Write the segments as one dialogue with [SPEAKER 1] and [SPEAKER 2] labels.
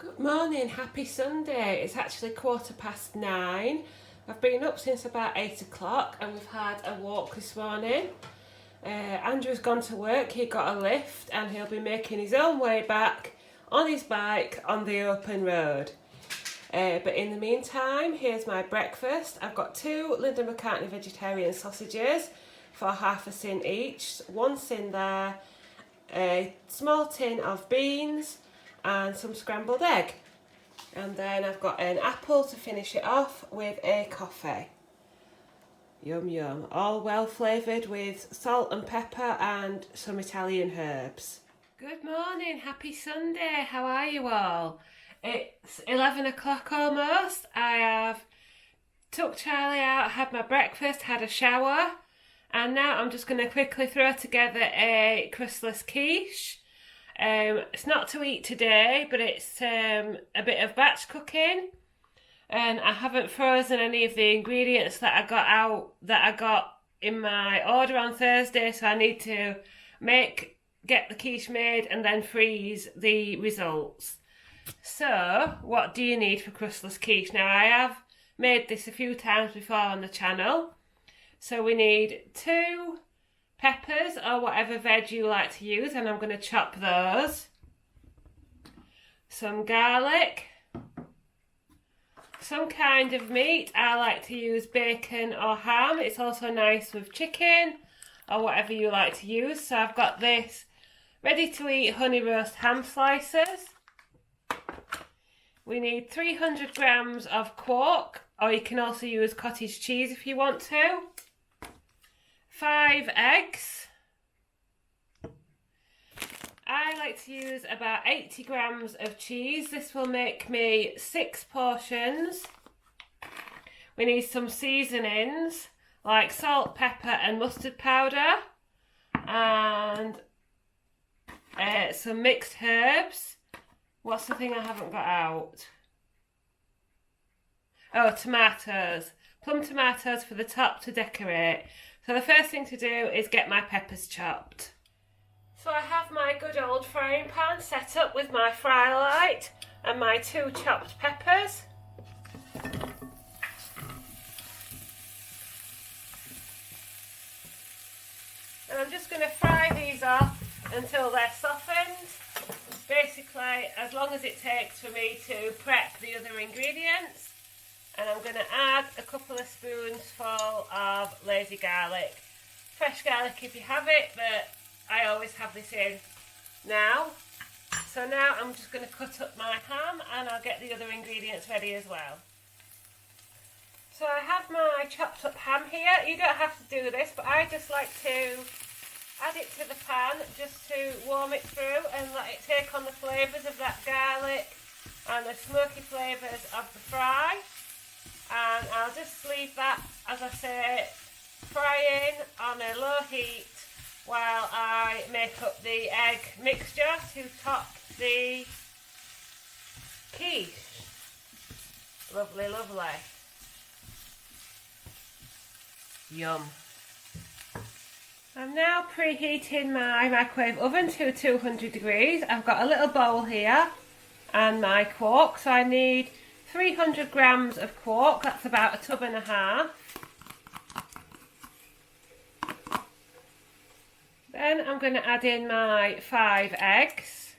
[SPEAKER 1] Good morning, happy Sunday. It's actually 9:15. I've been up since about 8 o'clock and we've had a walk this morning. Andrew's gone to work, he got a lift and he'll be making his own way back on his bike on the open road. But in the meantime, here's my breakfast. I've got 2 Linda McCartney vegetarian sausages for half a sin each. 1 sin there, a small tin of beans and some scrambled egg. And then I've got an apple to finish it off with a coffee. Yum yum. All well flavoured with salt and pepper and some Italian herbs. Good morning, happy Sunday. How are you all? It's 11 o'clock almost. I have took Charlie out, had my breakfast, had a shower, and now I'm just going to quickly throw together a Crustless quiche. It's not to eat today, but it's a bit of batch cooking, and I haven't frozen any of the ingredients that I got in my order on Thursday, so I need to get the quiche made and then freeze the results. So what do you need for Crustless quiche? Now, I have made this a few times before on the channel. So we need 2 peppers or whatever veg you like to use, and I'm going to chop those. Some garlic, some kind of meat. I like to use bacon or ham. It's also nice with chicken or whatever you like to use. So I've got this ready to eat honey roast ham slices. We need 300 grams of quark, or you can also use cottage cheese if you want to. 5 eggs. I like to use about 80 grams of cheese. This will make me 6 portions. We need some seasonings like salt, pepper and mustard powder, and some mixed herbs. What's the thing I haven't got out? Oh, tomatoes. Plum tomatoes for the top to decorate. So the first thing to do is get my peppers chopped. So I have my good old frying pan set up with my fry light and my 2 chopped peppers. And I'm just going to fry these off until they're softened. Basically, as long as it takes for me to prep the other ingredients. And I'm going to add a couple of spoonsful of lazy garlic. Fresh garlic if you have it, but I always have this in now. So now I'm just going to cut up my ham and I'll get the other ingredients ready as well. So I have my chopped up ham here. You don't have to do this, but I just like to add it to the pan just to warm it through and let it take on the flavours of that garlic and the smoky flavours of the fry. And I'll just leave that, as I say, frying on a low heat while I make up the egg mixture to top the quiche. Lovely, lovely. Yum. I'm now preheating my microwave oven to 200 degrees. I've got a little bowl here and my quark, so I need 300 grams of quark, that's about a tub and a half. Then I'm going to add in my 5 eggs.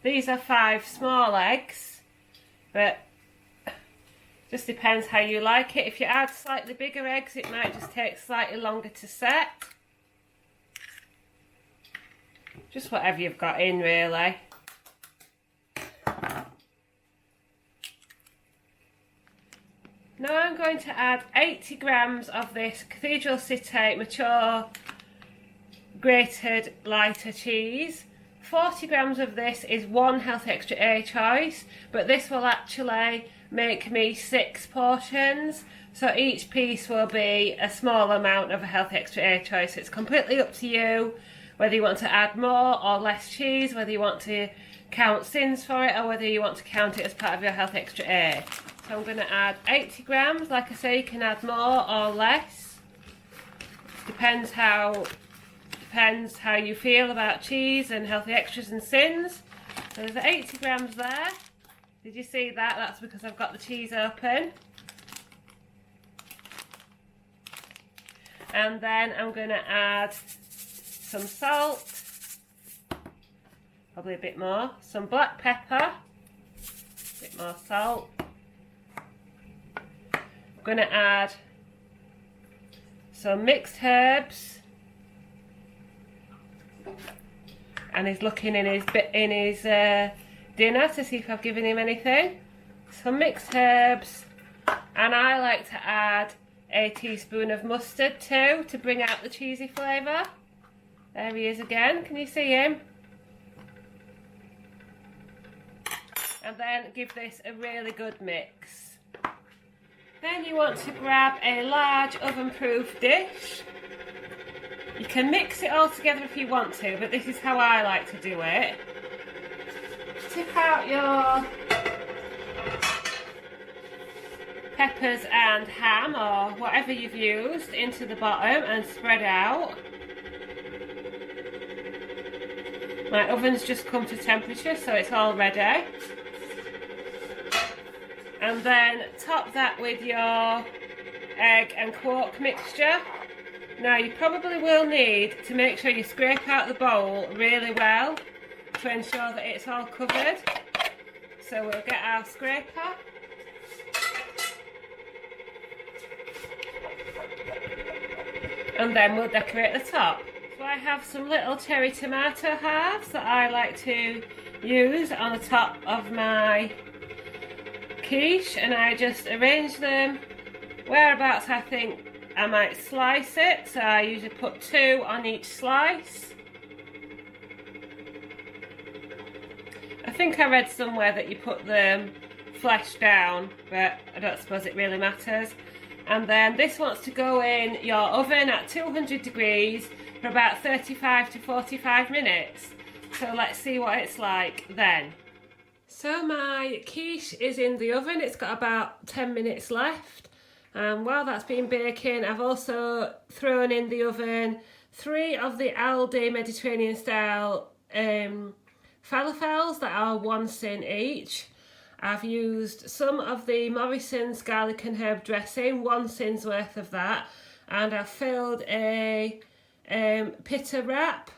[SPEAKER 1] These are 5 small eggs, but just depends how you like it. If you add slightly bigger eggs, it might just take slightly longer to set. Just whatever you've got in, really. Now I'm going to add 80 grams of this Cathedral City mature grated lighter cheese. 40 grams of this is 1 Healthy Extra A choice, but this will actually make me 6 portions. So each piece will be a small amount of a Healthy Extra A choice. It's completely up to you whether you want to add more or less cheese, whether you want to count sins for it, or whether you want to count it as part of your Healthy Extra A. So I'm going to add 80 grams. Like I say, you can add more or less. Depends how you feel about cheese and healthy extras and sins. So there's 80 grams there. Did you see that? That's because I've got the cheese open. And then I'm going to add some salt, probably a bit more, some black pepper, a bit more salt. I'm going to add some mixed herbs, and he's looking in his dinner to see if I've given him anything. Some mixed herbs, and I like to add a teaspoon of mustard too to bring out the cheesy flavour. There he is again, can you see him? And then give this a really good mix. Then you want to grab a large oven-proof dish. You can mix it all together if you want to, but this is how I like to do it. Tip out your peppers and ham or whatever you've used into the bottom and spread out. My oven's just come to temperature, so it's all ready. And then top that with your egg and quark mixture. Now you probably will need to make sure you scrape out the bowl really well to ensure that it's all covered. So we'll get our scraper. And then we'll decorate the top. So I have some little cherry tomato halves that I like to use on the top of my quiche, and I just arrange them whereabouts I think I might slice it. So I usually put 2 on each slice. I think I read somewhere that you put them flesh down, but I don't suppose it really matters. And then this wants to go in your oven at 200 degrees for about 35 to 45 minutes. So let's see what it's like then. So my quiche is in the oven. It's got about 10 minutes left. And while that's been baking, I've also thrown in the oven 3 of the Aldi Mediterranean style falafels that are 1 sin each. I've used some of the Morrison's garlic and herb dressing, 1 sin's worth of that, and I've filled a pita wrap,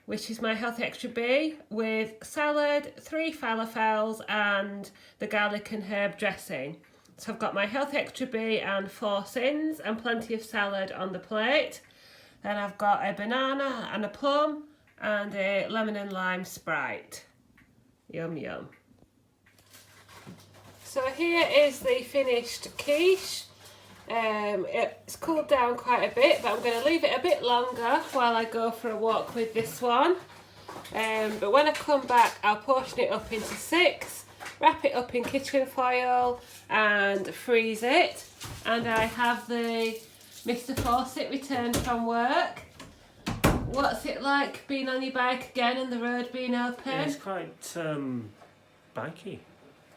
[SPEAKER 1] which is my Healthy Extra B, with salad, 3 falafels and the garlic and herb dressing. So I've got my Healthy Extra B and 4 sins and plenty of salad on the plate. Then I've got a banana and a plum and a lemon and lime Sprite. Yum yum. So here is the finished quiche. It's cooled down quite a bit, but I'm going to leave it a bit longer while I go for a walk with this one. But when I come back, I'll portion it up into 6, wrap it up in kitchen foil and freeze it. And I have the Mr. Fawcett returned from work. What's it like being on your bike again and the road being open?
[SPEAKER 2] Yeah, it's quite bikey.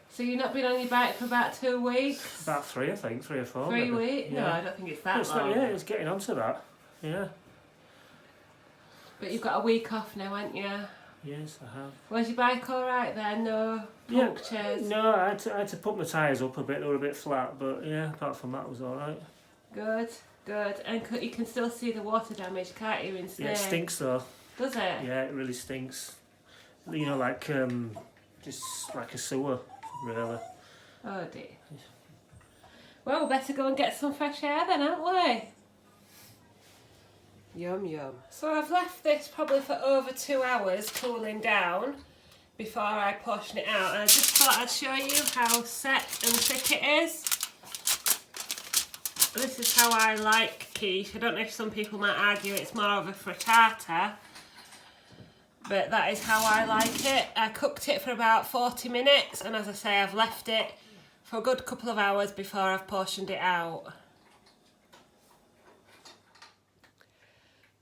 [SPEAKER 1] So you've not been on your bike for about 2 weeks?
[SPEAKER 2] About 3, I think, 3 or 4.
[SPEAKER 1] 3 weeks?
[SPEAKER 2] Yeah.
[SPEAKER 1] No, I don't think it's that long.
[SPEAKER 2] Yeah, it's getting onto that. Yeah.
[SPEAKER 1] But you've got a week off now, haven't you?
[SPEAKER 2] Yes, I have.
[SPEAKER 1] Was your bike alright then? No punctures?
[SPEAKER 2] No, I had to put my tyres up a bit. They were a bit flat, but yeah, apart from that, it was alright.
[SPEAKER 1] Good, good. And you can still see the water damage, can't you, in Snape?
[SPEAKER 2] Yeah, it stinks though.
[SPEAKER 1] Does it?
[SPEAKER 2] Yeah, it really stinks. You know, like just like a sewer, really.
[SPEAKER 1] Oh dear. Well, we better go and get some fresh air then, aren't we? Yum yum. So I've left this probably for over 2 hours cooling down before I portion it out, and I just thought I'd show you how set and thick it is. This is how I like quiche. I don't know if some people might argue it's more of a frittata, but that is how I like it. I cooked it for about 40 minutes, and as I say, I've left it for a good couple of hours before I've portioned it out.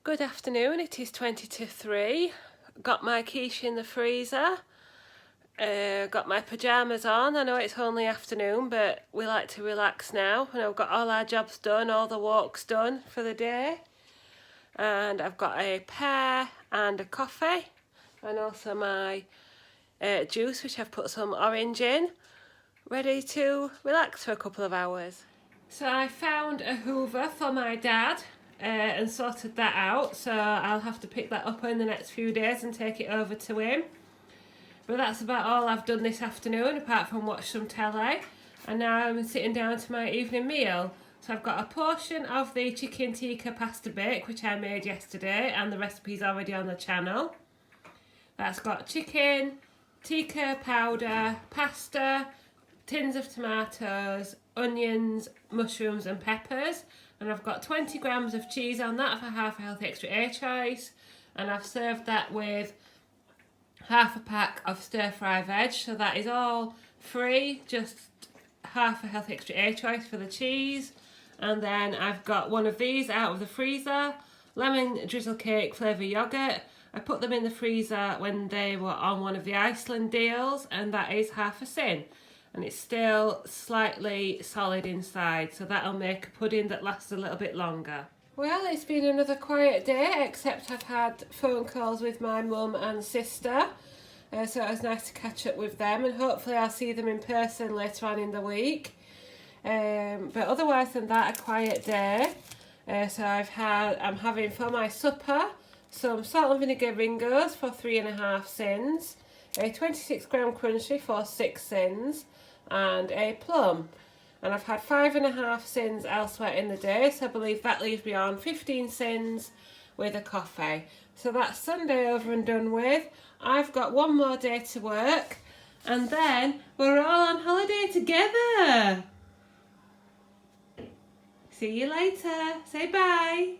[SPEAKER 1] Good afternoon, it is 20 to 3. Got my quiche in the freezer. Got my pyjamas on. I know it's only afternoon, but we like to relax now. And I've got all our jobs done, all the walks done for the day. And I've got a pear and a coffee, and also my juice, which I've put some orange in, ready to relax for a couple of hours. So I found a hoover for my dad and sorted that out, so I'll have to pick that up in the next few days and take it over to him. But that's about all I've done this afternoon, apart from watch some telly. And now I'm sitting down to my evening meal. So I've got a portion of the chicken tikka pasta bake, which I made yesterday, and the recipe's already on the channel. That's got chicken, tikka powder, pasta, tins of tomatoes, onions, mushrooms and peppers. And I've got 20 grams of cheese on that for half a healthy extra A choice. And I've served that with half a pack of stir-fry veg, so that is all free, just half a healthy extra A choice for the cheese. And then I've got one of these out of the freezer, lemon drizzle cake flavour yoghurt. I put them in the freezer when they were on one of the Iceland deals, and that is half a sin. And it's still slightly solid inside, so that'll make a pudding that lasts a little bit longer. Well, it's been another quiet day, except I've had phone calls with my mum and sister, so it was nice to catch up with them, and hopefully I'll see them in person later on in the week. But otherwise than that, a quiet day. So I'm having for my supper some salt and vinegar ringos for 3.5 cents, a 26 gram crunchy for 6 cents, and a plum. And I've had 5.5 cents elsewhere in the day, so I believe that leaves me on 15 cents with a coffee. So that's Sunday over and done with. I've got one more day to work, and then we're all on holiday together. See you later. Say bye.